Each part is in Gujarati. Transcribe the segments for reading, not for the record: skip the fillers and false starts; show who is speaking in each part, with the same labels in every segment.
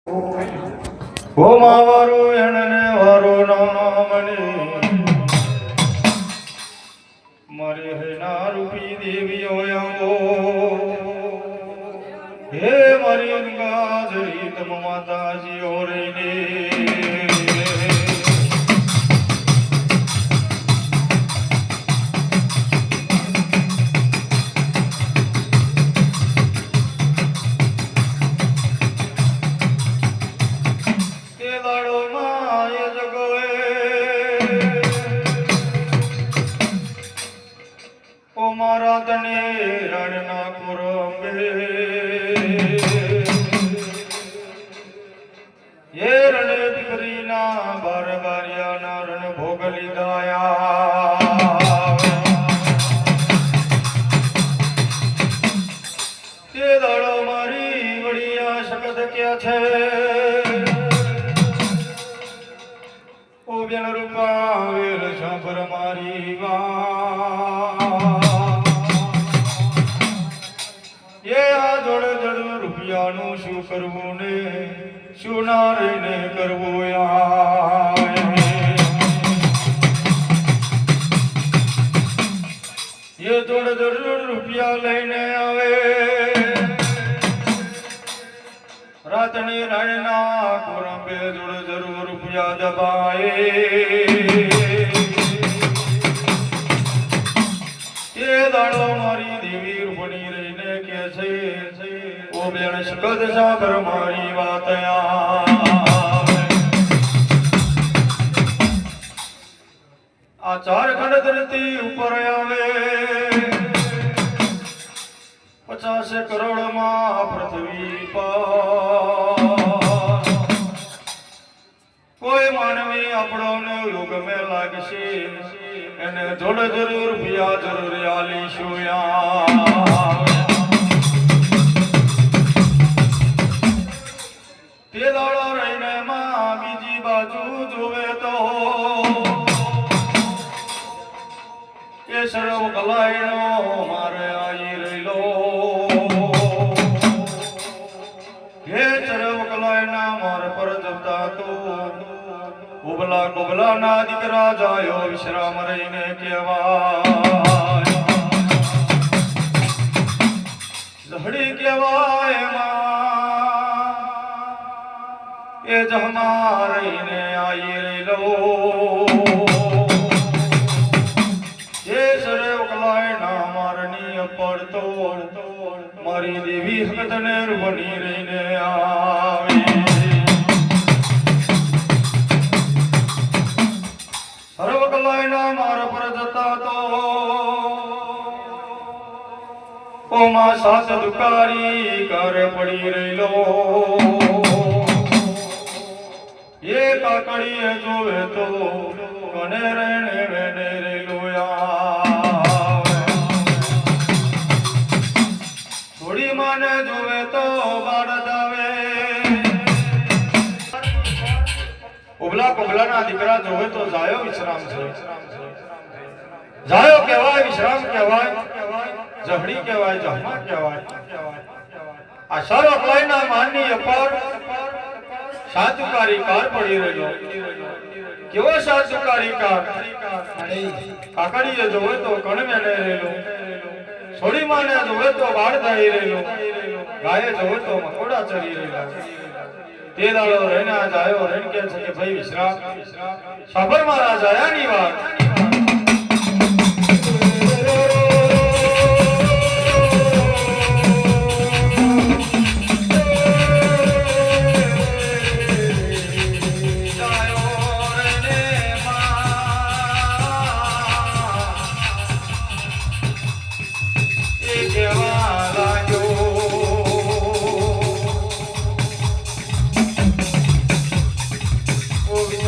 Speaker 1: ઓ માવારો એણને વારો નામની મારે હેના રૂપી દેવી ઓયાઓ હે મારી ગાજરી તમ માતાજી ઓરેને મારા તને રણના કુરંબે એ રણે દીકરીના બાર બારિયાના રણ ભોગ લીધાયા તે દાડો મારી વડિયા શકત ક્યાં છે ઓ બેન રૂપા વેલ સાંભર મારી રૂપિયાનું શું કરવું ને શું ના રહીને કરવું એ જોડ જરૂર રૂપિયા લઈને આવે રાતની રાણના કોરંબે જોડ જરૂર રૂપિયા દબાએ એ દાડો મારી દેવી રૂપણી રહીને કે છે ઓ બેન શકદ સાગર મારી વાત આ ચાર ખંડ ધરતી ઉપર આવે 50 કરોડમાં પૃથ્વી પર કોઈ માનવી આપણો યોગ મેં લાગશે એને જોડ જરૂર રૂપિયા જરૂર આલીશું તે દાડો રહીને માં બીજી બાજુ જોવે તો એ સર્વ કલાઈનો મારે આવી રહેલો હે સર્વ કલાઈના માર પર જતા તો ઉબલા કુબલા ના દીકરા જાયો વિશ્રામ રહીને કહેવાય ઝહડી કહેવાય એ જહમા રહીને આઈ રેલો એ સરે ઉકલાય ના મારની પડતો મારી દેવી હકતને રૂપણી રહીને આવે સર્વ કલાય ના માર પર જતા તો ઓ માં સાસ દુકારી કર પડી રહેલો એ કાકડીએ જોવે તો કને રેણે વેને રેલો થોડી માને જોવે તો બાળદ આવે ઉબલા કુબલા ના દીકરા જોવે તો જાયો વિશ્રામ છે જાયો કહેવાય વિશ્રામ કહેવાય જહડી કહેવાય જહમા કહેવાય આ સર્વ અકલાઈના માનની અપાર સાધુકારી કાર પડી રહ્યો કેવો સાધુકારી કાર કાકડીએ જોવે તો કણ મેને રહેલો છોડી માને જોવે તો બાળ થઈ રહેલો ગાયે જોવે તો મકોડા ચરી રહેલા તે દાડો રહીને જાયો રહીને કે છે કે ભાઈ વિશ્રામ સાબર મારા જાયાની વાત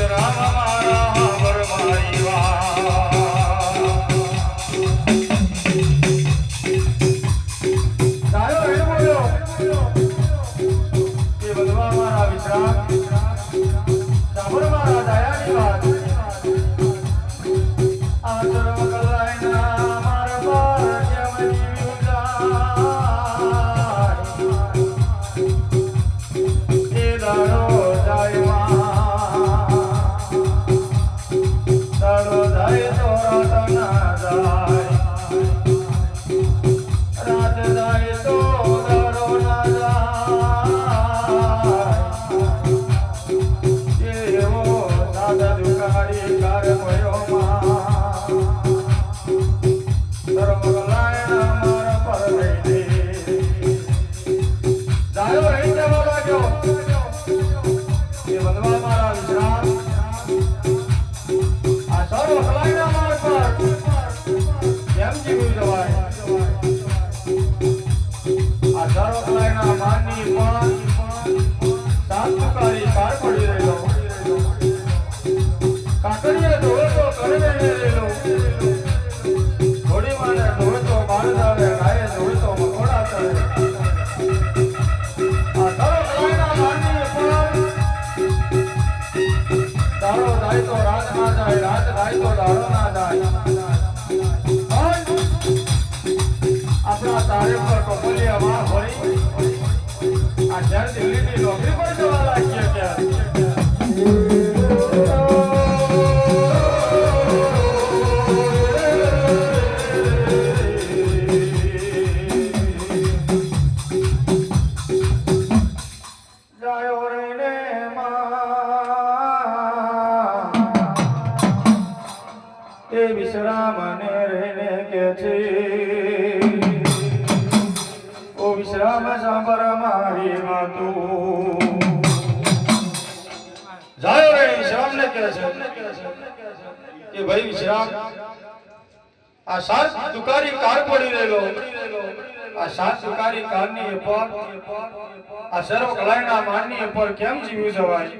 Speaker 1: રામ મારા વર મારી વા બંધવા મારા વિશ્રામ આ સર્વ કલાઈના માર્ગ પર કેમ જીવી જવાય આ સર્વ કલાઈના માનની પણ સાંતુકારી પાર પડી રહેલો કાકડીએ જોવે તો કરવે રહેલો થોડી માને જોવે તો બાળ આવે ગાયે જોવે તો મકોડા ચડે આ સર્વ કલાઈના માનની પણ દાડો જાય તો રાત ના જાય રાત જાય તો દાડો ના જાય આપણા તારે પર કપલિયા માં હોય આ જ્યારે દિલ્હીની નોકરી પર જવા લાગીએ ત્યારે વિશ્રામ ને રહેને કે છે ઓ વિશ્રામ સાંભળ મારી વાતો જાયો રે વિશ્રામ ને કહે છે કે ભાઈ વિશ્રામ આ સાત દુકારી કાર પડી રહેલો આ સાત દુકારી કારની પર આ સર્વ કલાઈના માનની પર કેમ જીવી જવાય